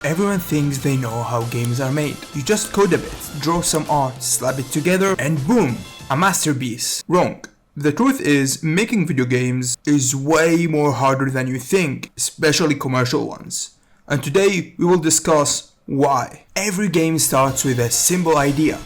Everyone thinks they know how games are made. You just code a bit, draw some art, slap it together, and boom, a masterpiece. Wrong. The truth is, making video games is way more harder than you think, especially commercial ones. And today, we will discuss why. Every game starts with a simple idea.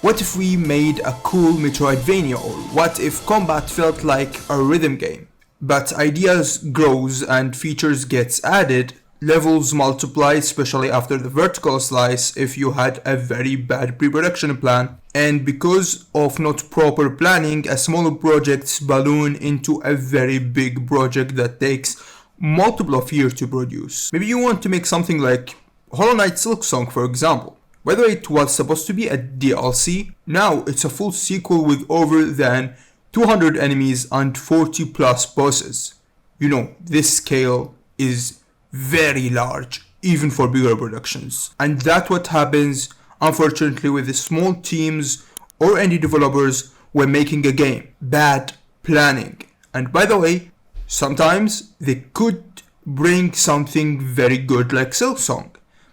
What if we made a cool Metroidvania, or what if combat felt like a rhythm game? But ideas grows and features gets added, levels multiply, especially after the vertical slice if you had a very bad pre-production plan. And because of not proper planning, a smaller projects balloon into a very big project that takes multiple of years to produce. Maybe you want to make something like Hollow Knight Silksong, for example. By the way, it was supposed to be a DLC. Now it's a full sequel with over than 200 enemies and 40 plus bosses. You know, this scale is very large, even for bigger productions. And that's what happens, unfortunately, with the small teams or indie developers when making a game. Bad planning. And by the way, sometimes they could bring something very good like Silksong.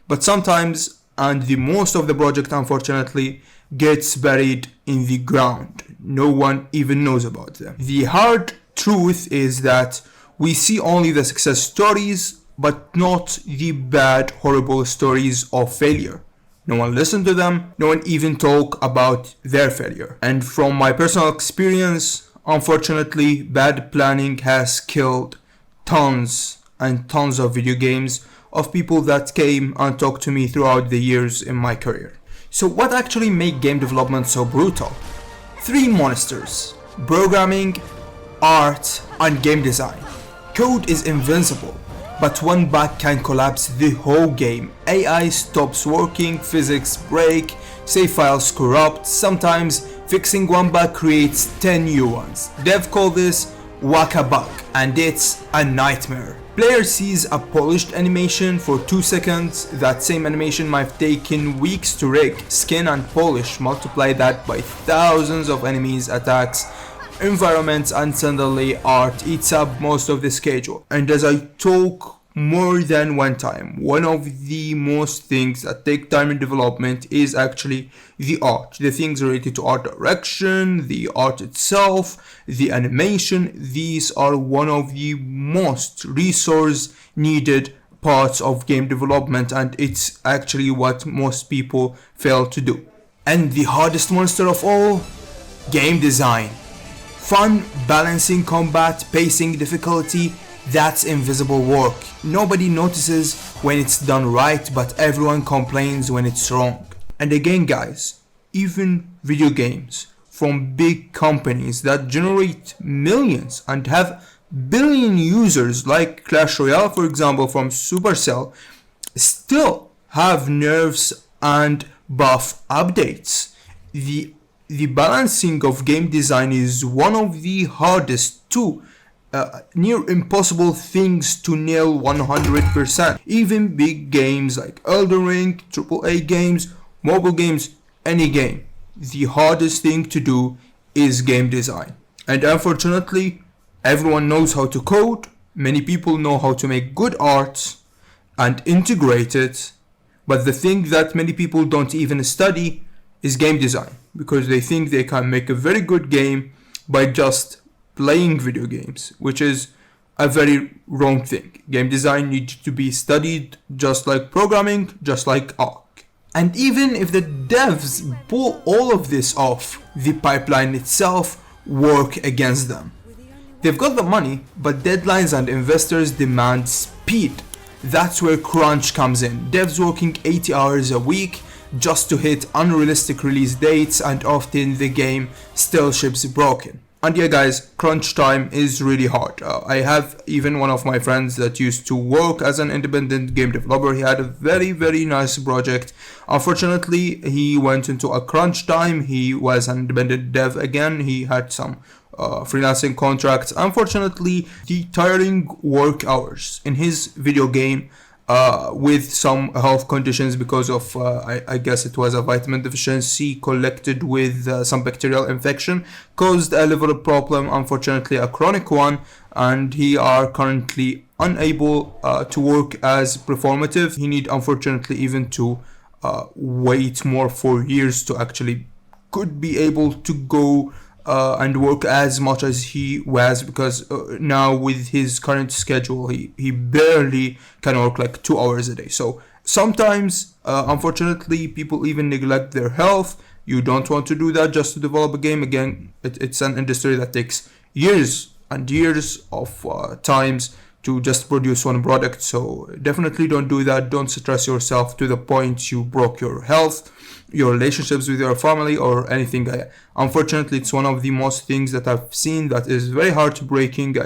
But sometimes, and the most of the project unfortunately, gets buried in the ground. No one even knows about them. The hard truth is that we see only the success stories, but not the bad, horrible stories of failure. No one listens to them, no one even talk about their failure. And from my personal experience, unfortunately, bad planning has killed tons and tons of video games of people that came and talked to me throughout the years in my career. So what actually make game development so brutal? Three monsters: programming, art, and game design. Code is invincible, but one bug can collapse the whole game. AI stops working, physics break, save files corrupt. Sometimes fixing one bug creates 10 new ones. Dev call this whack-a-bug, and it's a nightmare. Player sees a polished animation for 2 seconds. That same animation might have taken weeks to rig, skin, and polish. Multiply that by thousands of enemies, attacks, environments, and suddenly art eats up most of the schedule. And as I talk more than one time, one of the most things that take time in development is actually the art. The things related to art direction, the art itself, the animation. These are one of the most resource needed parts of game development, and it's actually what most people fail to do. And the hardest monster of all, game design. Fun, balancing combat, pacing, difficulty, that's invisible work. Nobody notices when it's done right, but everyone complains when it's wrong. And again guys, even video games from big companies that generate millions and have billion users like Clash Royale, for example, from Supercell, still have nerfs and buff updates. The balancing of game design is one of the hardest to near impossible things to nail 100%. Even big games like Elden Ring, AAA games, mobile games, any game, the hardest thing to do is game design. And unfortunately, everyone knows how to code, many people know how to make good art and integrate it, but the thing that many people don't even study is game design, because they think they can make a very good game by just playing video games, which is a very wrong thing. Game design needs to be studied just like programming, just like art. And even if the devs pull all of this off, the pipeline itself work against them. They've got the money, but deadlines and investors demand speed. That's where crunch comes in. Devs working 80 hours a week just to hit unrealistic release dates, and often the game still ships broken. And yeah guys, crunch time is really hard. I have even one of my friends that used to work as an independent game developer. He had a very nice project. Unfortunately, he went into a crunch time. He was an independent dev again. He had some freelancing contracts. Unfortunately, the tiring work hours in his video game with some health conditions because of, I guess it was a vitamin deficiency collected with some bacterial infection, caused a liver problem, unfortunately a chronic one, and he are currently unable to work as performative. He need, unfortunately, even to wait more for years to actually could be able to go and work as much as he was, because now with his current schedule he barely can work like 2 hours a day. So sometimes unfortunately people even neglect their health. You don't want to do that just to develop a game. Again, it's an industry that takes years and years of times to just produce one product. So definitely don't do that. Don't stress yourself to the point you broke your health, your relationships with your family, or anything. Unfortunately, it's one of the most things that I've seen that is very heartbreaking.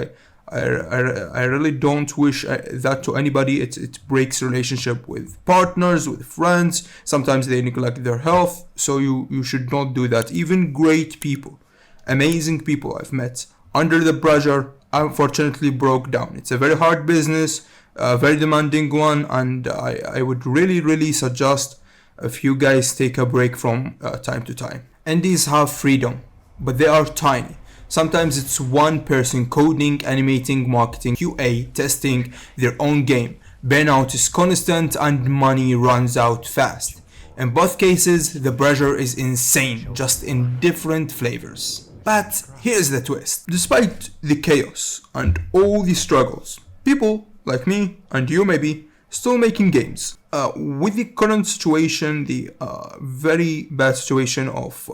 I really don't wish that to anybody. It breaks relationship with partners, with friends. Sometimes they neglect their health, so you should not do that. Even great people, amazing people I've met, under the pressure, unfortunately broke down. It's a very hard business, a very demanding one, and I would really suggest if you guys take a break from time to time. Indies have freedom, but they are tiny. Sometimes it's one person coding, animating, marketing, QA, testing their own game. Burnout is constant and money runs out fast. In both cases, the pressure is insane, just in different flavors. But here's the twist. Despite the chaos and all the struggles, people like me and you maybe still making games. With the current situation, the very bad situation of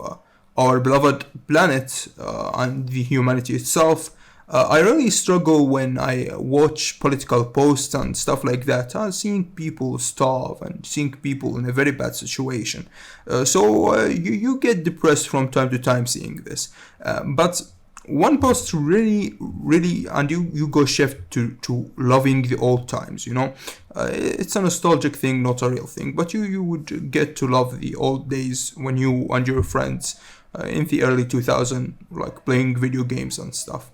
our beloved planet and the humanity itself, I really struggle when I watch political posts and stuff like that, seeing people starve and seeing people in a very bad situation. So you get depressed from time to time seeing this. But one post really, and you go shift to loving the old times, you know. It's a nostalgic thing, not a real thing, but you would get to love the old days when you and your friends in the early 2000s, like playing video games and stuff.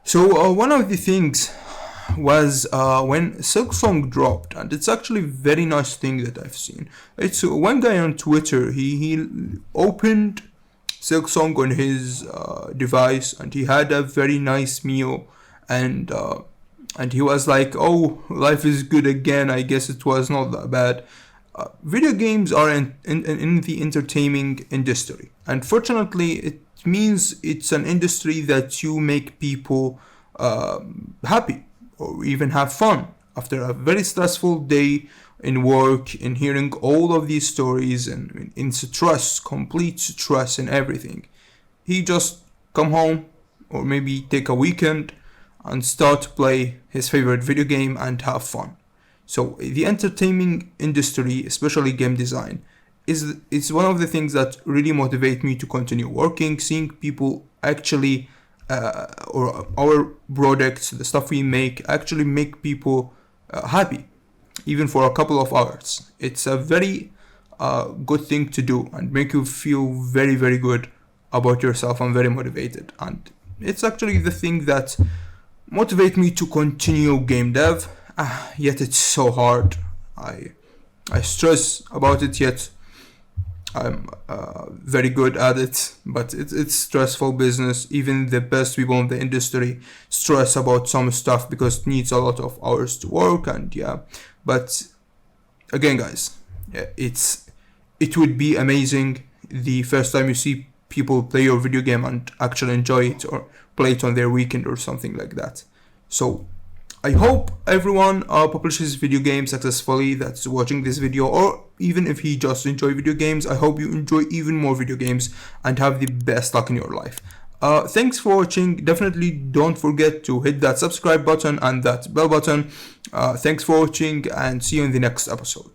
So one of the things was when Silksong dropped, and it's actually a very nice thing that I've seen. It's one guy on Twitter, he opened Silksong on his device, and he had a very nice meal, and he was like, oh, life is good again, I guess it was not that bad. Video games are in the entertaining industry. Unfortunately, it means it's an industry that you make people happy or even have fun after a very stressful day in work, in hearing all of these stories and in stress, complete stress and everything. He just come home or maybe take a weekend and start to play his favorite video game and have fun. So the entertainment industry, especially game design, is one of the things that really motivate me to continue working, seeing people actually or our products, the stuff we make, actually make people happy, even for a couple of hours. It's a very good thing to do and make you feel very good about yourself and very motivated. And it's actually the thing that motivate me to continue game dev. Yet it's so hard. I stress about it, yet I'm very good at it, but it's stressful business. Even the best people in the industry stress about some stuff because it needs a lot of hours to work, and yeah. But again, guys, it would be amazing the first time you see people play your video game and actually enjoy it or play it on their weekend or something like that. So I hope everyone publishes video games successfully that's watching this video, or even if he just enjoy video games, I hope you enjoy even more video games and have the best luck in your life. Thanks for watching. Definitely don't forget to hit that subscribe button and that bell button. Thanks for watching, and see you in the next episode.